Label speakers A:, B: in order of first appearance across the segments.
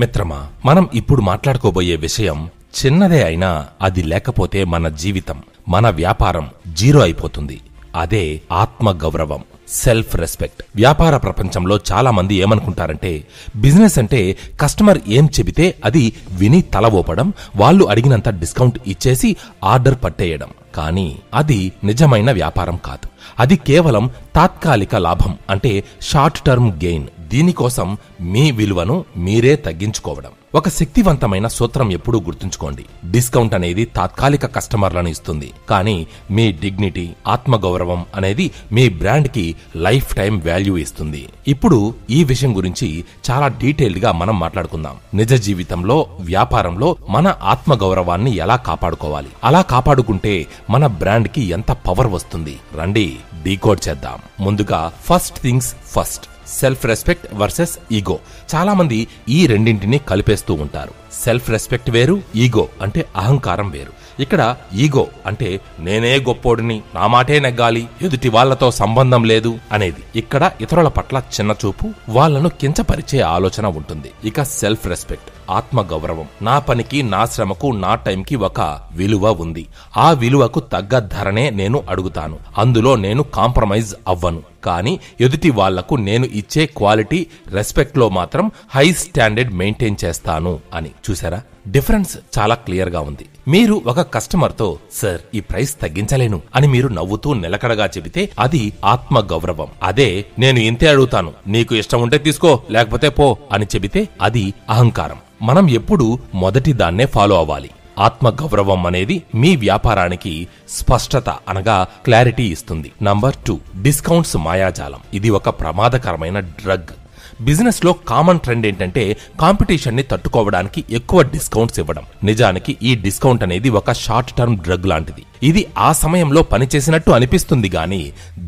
A: మిత్రమా, మనం ఇప్పుడు మాట్లాడుకోబోయే విషయం చిన్నదే అయినా అది లేకపోతే మన జీవితం, మన వ్యాపారం జీరో అయిపోతుంది. అదే ఆత్మగౌరవం, సెల్ఫ్ రెస్పెక్ట్. వ్యాపార ప్రపంచంలో చాలా మంది ఏమనుకుంటారంటే బిజినెస్ అంటే కస్టమర్ ఏం చెబితే అది విని తల ఊపడం, వాళ్ళు అడిగినంత డిస్కౌంట్ ఇచ్చేసి ఆర్డర్ పట్టేయడం. కానీ అది నిజమైన వ్యాపారం కాదు. అది కేవలం తాత్కాలిక లాభం, అంటే షార్ట్ టర్మ్ గెయిన్. దీనికోసం మీ విలువను మీరే తగ్గించుకోవడం. ఒక శక్తివంతమైన సూత్రం ఎప్పుడూ గుర్తుంచుకోండి. డిస్కౌంట్ అనేది తాత్కాలిక కస్టమర్లను ఇస్తుంది, కానీ మీ డిగ్నిటీ, ఆత్మగౌరవం అనేది మీ బ్రాండ్ కి లైఫ్ టైం వాల్యూ ఇస్తుంది. ఇప్పుడు ఈ విషయం గురించి చాలా డీటెయిల్డ్ గా మనం మాట్లాడుకుందాం. నిజ జీవితంలో, వ్యాపారంలో మన ఆత్మగౌరవాన్ని ఎలా కాపాడుకోవాలి, అలా కాపాడుకుంటే మన బ్రాండ్ కి ఎంత పవర్ వస్తుంది, రండి డీకోడ్ చేద్దాం. ముందుగా first things first, self respect versus ego. చాలా మంది ఈ రెండింటిని కలిపేస్తూ ఉంటారు. సెల్ఫ్ రెస్పెక్ట్ వేరు, ఈగో అంటే అహంకారం వేరు. ఇక్కడ ఈగో అంటే నేనే గొప్పోడిని, నా మాటే నెగ్గాలి, ఎదుటి వాళ్లతో సంబంధం లేదు అనేది. ఇక్కడ ఇతరుల పట్ల చిన్న చూపు, వాళ్లను కించపరిచే ఆలోచన ఉంటుంది. ఇక సెల్ఫ్ రెస్పెక్ట్, ఆత్మగౌరవం. నా పనికి, నా శ్రమకు, నా టైంకి ఒక విలువ ఉంది. ఆ విలువకు తగ్గ ధరనే నేను అడుగుతాను. అందులో నేను కాంప్రమైజ్ అవ్వను. కానీ ఎదుటి వాళ్లకు నేను ఇచ్చే క్వాలిటీ, రెస్పెక్ట్ లో మాత్రం హై స్టాండర్డ్ మెయింటైన్ చేస్తాను అని. చూసారా, డిఫరెన్స్ చాలా క్లియర్ గా ఉంది. మీరు ఒక కస్టమర్ తో సార్ ఈ ప్రైస్ తగ్గించలేను అని మీరు నవ్వుతూ నిలకడగా చెబితే అది ఆత్మగౌరవం. అదే నేను ఇంతే అడుగుతాను, నీకు ఇష్టం ఉంటే తీసుకో లేకపోతే పో అని చెబితే అది అహంకారం. మనం ఎప్పుడూ మొదటి దాన్నే ఫాలో అవ్వాలి. ఆత్మగౌరవం అనేది మీ వ్యాపారానికి స్పష్టత అనగా క్లారిటీ ఇస్తుంది. నంబర్ 2, డిస్కౌంట్స్ మాయాజాలం. ఇది ఒక ప్రమాదకరమైన డ్రగ్. బిజినెస్ లో కామన్ ట్రెండ్ ఏంటంటే కాంపిటీషన్ ని తట్టుకోవడానికి ఎక్కువ డిస్కౌంట్స్ ఇవ్వడం. నిజానికి ఈ డిస్కౌంట్ అనేది ఒక షార్ట్ టర్మ్ డ్రగ్ లాంటిది. ఇది ఆ సమయంలో పనిచేసినట్టు అనిపిస్తుంది గాని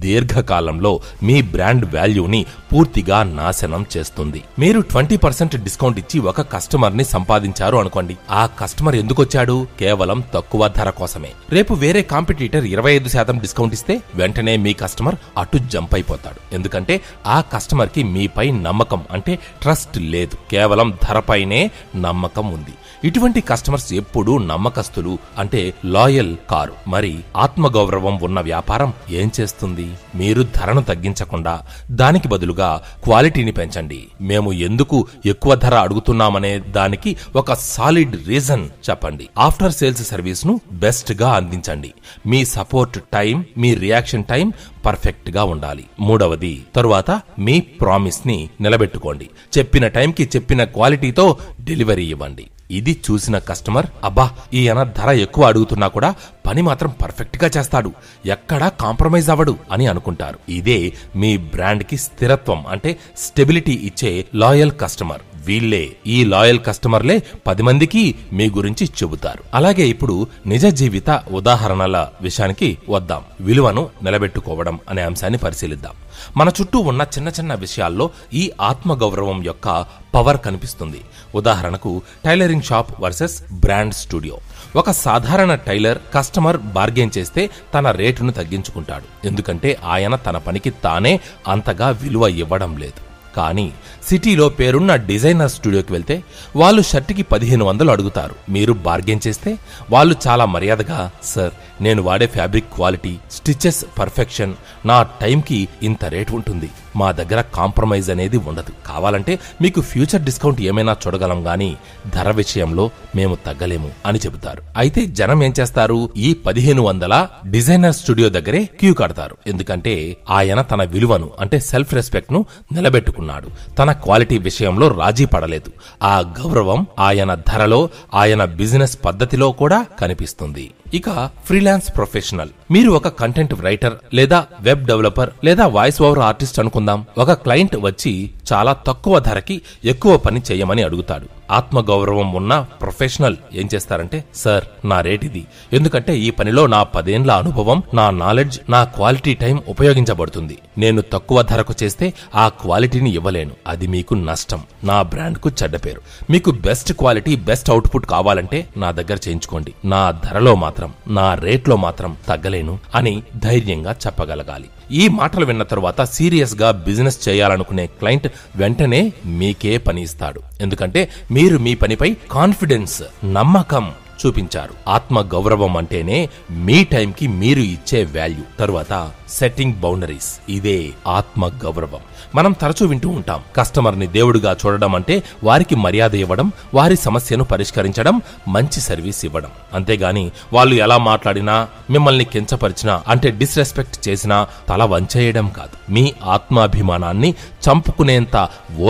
A: దీర్ఘకాలంలో మీ బ్రాండ్ వాల్యూని పూర్తిగా నాశనం చేస్తుంది. మీరు 20% డిస్కౌంట్ ఇచ్చి ఒక కస్టమర్ ని సంపాదించారు అనుకోండి. ఆ కస్టమర్ ఎందుకొచ్చాడు? కేవలం తక్కువ ధర కోసమే. రేపు వేరే కాంపిటీటర్ 25% డిస్కౌంట్ ఇస్తే వెంటనే మీ కస్టమర్ అటు జంప్ అయిపోతాడు. ఎందుకంటే ఆ కస్టమర్ కి మీపై నమ్మకం అంటే ట్రస్ట్ లేదు, కేవలం ధరపైనే నమ్మకం ఉంది. ఇటువంటి కస్టమర్స్ ఎప్పుడూ నమ్మకస్తులు, అంటే లాయల్ కారు. మరి ఆత్మగౌరవం ఉన్న వ్యాపారం ఏం చేస్తుంది? మీరు ధరను తగ్గించకుండా దానికి బదులుగా క్వాలిటీని పెంచండి. మేము ఎందుకు ఎక్కువ ధర అడుగుతున్నామనే దానికి ఒక సాలిడ్ రీజన్ చెప్పండి. ఆఫ్టర్ సేల్స్ సర్వీస్ ను బెస్ట్ గా అందించండి. మీ సపోర్ట్ టైం, మీ రియాక్షన్ టైం పర్ఫెక్ట్ గా ఉండాలి. మూడవది, తరువాత మీ ప్రామిస్ ని నిలబెట్టుకోండి. చెప్పిన టైంకి చెప్పిన క్వాలిటీతో డెలివరీ ఇవ్వండి. ఇది చూసిన కస్టమర్ అబ్బా ఈయన ధర ఎక్కువ అడుగుతున్నా కూడా పని మాత్రం పర్ఫెక్ట్ గా చేస్తాడు, ఎక్కడా కాంప్రమైజ్ అవ్వడు అని అనుకుంటారు. ఇదే మీ బ్రాండ్ కి స్థిరత్వం అంటే స్టెబిలిటీ ఇచ్చే లాయల్ కస్టమర్. వీళ్లే, ఈ లాయల్ కస్టమర్లే 10 మందికి మీ గురించి చెబుతారు. అలాగే ఇప్పుడు నిజ జీవిత ఉదాహరణల విషయానికి వద్దాం. విలువను నిలబెట్టుకోవడం అనే అంశాన్ని పరిశీలిద్దాం. మన చుట్టూ ఉన్న చిన్న చిన్న విషయాల్లో ఈ ఆత్మగౌరవం యొక్క పవర్ కనిపిస్తుంది. ఉదాహరణకు tailoring shop versus brand studio. ఒక సాధారణ టైలర్ కస్టమర్ బార్గెన్ చేస్తే తన రేటును తగ్గించుకుంటాడు, ఎందుకంటే ఆయన తన పనికి తానే అంతగా విలువ ఇవ్వడం లేదు. కానీ సిటీలో పేరున్న డిజైనర్ స్టూడియోకి వెళ్తే వాళ్ళు షర్ట్కి 1500 అడుగుతారు. మీరు బార్గెన్ చేస్తే వాళ్ళు చాలా మర్యాదగా, సార్ నేను వాడే ఫ్యాబ్రిక్ క్వాలిటీ, స్టిచెస్ పర్ఫెక్షన్, నా టైంకి ఇంత రేట్ ఉంటుంది, మా దగ్గర కాంప్రమైజ్ అనేది ఉండదు, కావాలంటే మీకు ఫ్యూచర్ డిస్కౌంట్ ఏమైనా చూడగలం గానీ ధర విషయంలో మేము తగ్గలేము అని చెబుతారు. అయితే జనం ఏం చేస్తారు? ఈ 1500 డిజైనర్ స్టూడియో దగ్గరే క్యూ కడతారు. ఎందుకంటే ఆయన తన విలువను అంటే సెల్ఫ్ రెస్పెక్ట్ ను నిలబెట్టుకున్నాడు. తన క్వాలిటీ విషయంలో రాజీ పడలేదు. ఆ గౌరవం ఆయన ధరలో, ఆయన బిజినెస్ పద్ధతిలో కూడా కనిపిస్తుంది. ఇక ఫ్రీలాన్స్ ప్రొఫెషనల్. మీరు ఒక కంటెంట్ రైటర్ లేదా వెబ్ డెవలపర్ లేదా వాయిస్ ఓవర్ ఆర్టిస్ట్ అనుకుందాం. ఒక క్లయింట్ వచ్చి చాలా తక్కువ ధరకి ఎక్కువ పని చేయమని అడుగుతాడు. ఆత్మగౌరవం ఉన్న ప్రొఫెషనల్ ఏం చేస్తారంటే, సార్ నా రేట్ ఇది, ఎందుకంటే ఈ పనిలో నా 10 ఏళ్ల అనుభవం, నా నాలెడ్జ్, నా క్వాలిటీ టైం ఉపయోగించబడుతుంది. నేను తక్కువ ధరకు చేస్తే ఆ క్వాలిటీని ఇవ్వలేను, అది మీకు నష్టం, నా బ్రాండ్ కు చెడ్డ పేరు. మీకు బెస్ట్ క్వాలిటీ, బెస్ట్ అవుట్పుట్ కావాలంటే నా దగ్గర చేయించుకోండి, నా ధరలో మాత్రం, నా రేట్లో మాత్రం తగ్గలేను అని ధైర్యంగా చెప్పగలగాలి. ఈ మాటలు విన్న తరువాత సీరియస్ గా బిజినెస్ చేయాలనుకునే క్లయింట్ వెంటనే మీకే పని ఇస్తాడు. ఎందుకంటే మీరు మీ పనిపై కాన్ఫిడెన్స్, నమ్మకం చూపించారు. ఆత్మ గౌరవం అంటేనే మీ టైంకి మీరు ఇచ్చే వాల్యూ. తరువాత సెట్టింగ్ బౌండరీస్. ఇదే ఆత్మ గౌరవం. మనం తరచూ వింటూ ఉంటాం, కస్టమర్ ని దేవుడిగా చూడడం అంటే వారికి మర్యాద ఇవ్వడం, వారి సమస్యను పరిష్కరించడం, మంచి సర్వీస్ ఇవ్వడం. అంతేగాని వాళ్ళు ఎలా మాట్లాడినా, మిమ్మల్ని కించపరిచినా, అంటే డిస్రెస్పెక్ట్ చేసినా తల వంచేయడం కాదు. మీ ఆత్మాభిమానాన్ని చంపుకునేంత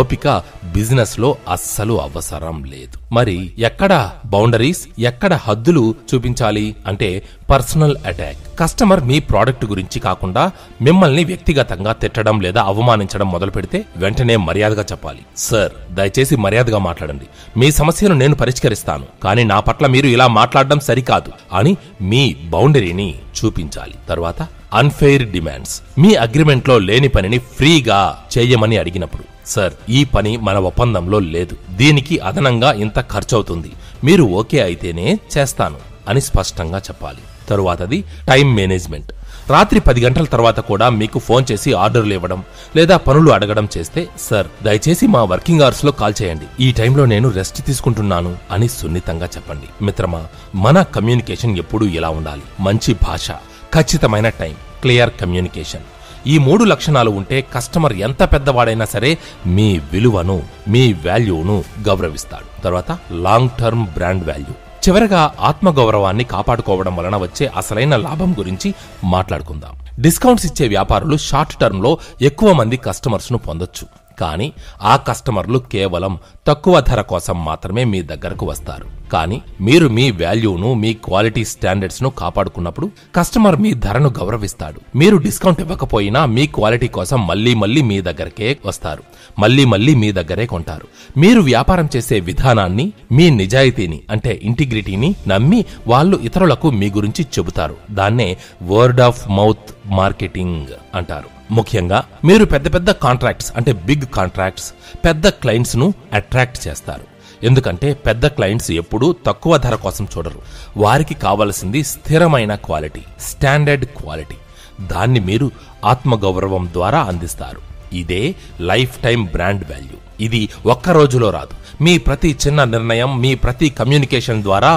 A: ఓపిక బిజినెస్ లో అస్సలు అవసరం లేదు. మరి ఎక్కడ బౌండరీస్, ఎక్కడ హద్దులు చూపించాలి అంటే పర్సనల్ అటాక్. కస్టమర్ మీ ప్రోడక్ట్ గురించి కాకుండా మిమ్మల్ని వ్యక్తిగతంగా తిట్టడం లేదా అవమానించడం మొదలు పెడితే వెంటనే మర్యాదగా చెప్పాలి, సార్ దయచేసి మర్యాదగా మాట్లాడండి, మీ సమస్యను నేను పరిష్కరిస్తాను, కానీ నా పట్ల మీరు ఇలా మాట్లాడడం సరికాదు అని మీ బౌండరీని చూపించాలి. తర్వాత అన్ఫెయిర్ డిమాండ్స్. మీ అగ్రిమెంట్ లో లేని పనిని ఫ్రీగా చేయమని అడిగినప్పుడు, సార్ ఈ పని మన ఒప్పందంలో లేదు, దీనికి అదనంగా ఇంత ఖర్చవుతుంది, మీరు ఓకే అయితేనే చేస్తాను అని స్పష్టంగా చెప్పాలి. తరువాతది టైం మేనేజ్మెంట్. రాత్రి 10 గంటల తర్వాత కూడా మీకు ఫోన్ చేసి ఆర్డర్లు ఇవ్వడం లేదా పనులు అడగడం చేస్తే, సార్ దయచేసి మా వర్కింగ్ అవర్స్ లో కాల్ చేయండి, ఈ టైంలో నేను రెస్ట్ తీసుకుంటున్నాను అని సున్నితంగా చెప్పండి. మిత్రమా, మన కమ్యూనికేషన్ ఎప్పుడూ ఇలా ఉండాలి. మంచి భాష, ఖచ్చితమైన టైం, క్లియర్ కమ్యూనికేషన్. ఈ 3 లక్షణాలు ఉంటే కస్టమర్ ఎంత పెద్దవాడైనా సరే మీ విలువను, మీ వాల్యూను గౌరవిస్తాడు. తర్వాత లాంగ్ టర్మ్ బ్రాండ్ వాల్యూ. చివరగా ఆత్మగౌరవాన్ని కాపాడుకోవడం వలన వచ్చే అసలైన లాభం గురించి మాట్లాడుకుందాం. డిస్కౌంట్స్ ఇచ్చే వ్యాపారులు షార్ట్ టర్మ్ లో ఎక్కువ మంది కస్టమర్స్ ను పొందొచ్చు, కానీ ఆ కస్టమర్లు కేవలం తక్కువ ధర కోసం మాత్రమే మీ దగ్గరకు వస్తారు. కానీ మీరు మీ వాల్యూను, మీ క్వాలిటీ స్టాండర్డ్స్ ను కాపాడుకున్నప్పుడు కస్టమర్ మీ ధరను గౌరవిస్తాడు. మీరు డిస్కౌంట్ ఇవ్వకపోయినా మీ క్వాలిటీ కోసం మళ్లీ మళ్లీ మీ దగ్గరకే వస్తారు, మళ్లీ మళ్లీ మీ దగ్గరే కొంటారు. మీరు వ్యాపారం చేసే విధానాన్ని, మీ నిజాయితీని అంటే ఇంటిగ్రిటీని నమ్మి వాళ్ళు ఇతరులకు మీ గురించి చెబుతారు. దాన్నే వర్డ్ ఆఫ్ మౌత్ మార్కెటింగ్ అంటారు. ముఖ్యంగా మీరు పెద్ద పెద్ద కాంట్రాక్ట్స్ అంటే బిగ్ కాంట్రాక్ట్స్, పెద్ద క్లయింట్స్ ను అట్రాక్ట్ చేస్తారు. ఎందుకంటే పెద్ద క్లయింట్స్ ఎప్పుడూ తక్కువ ధర కోసం చూడరు. వారికి కావలసింది స్థిరమైన క్వాలిటీ, స్టాండర్డ్ క్వాలిటీ. దాన్ని మీరు ఆత్మగౌరవం ద్వారా అందిస్తారు. ఇదే లైఫ్ టైం బ్రాండ్ వాల్యూ. ఇది ఒక్క రోజులో రాదు. మీ ప్రతి చిన్న నిర్ణయం, మీ ప్రతి కమ్యూనికేషన్ ద్వారా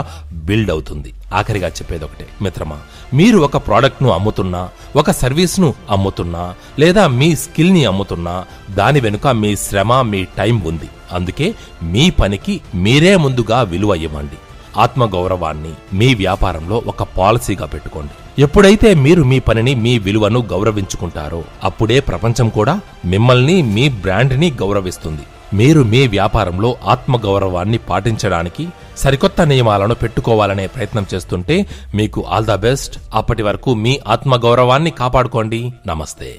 A: బిల్డ్ అవుతుంది. ఆఖరిగా చెప్పేది ఒకటే మిత్రమా, మీరు ఒక ప్రోడక్ట్ ను అమ్ముతున్నా, ఒక సర్వీస్ ను అమ్ముతున్నా, లేదా మీ స్కిల్ ని అమ్ముతున్నా, దాని వెనుక మీ శ్రమ, మీ టైం ఉంది. అందుకే మీ పనికి మీరే ముందుగా విలువ ఇవ్వండి. ఆత్మగౌరవాన్ని మీ వ్యాపారంలో ఒక పాలసీగా పెట్టుకోండి. ఎప్పుడైతే మీరు మీ పనిని, మీ విలువను గౌరవించుకుంటారో అప్పుడే ప్రపంచం కూడా మిమ్మల్ని, మీ బ్రాండ్ ని గౌరవిస్తుంది. మీరు మీ వ్యాపారంలో ఆత్మగౌరవాన్ని పాటించడానికి సరికొత్త నియమాలను పెట్టుకోవాలనే ప్రయత్నం చేస్తుంటే మీకు ఆల్ ద బెస్ట్. అప్పటి వరకు మీ ఆత్మగౌరవాన్ని కాపాడుకోండి. నమస్తే.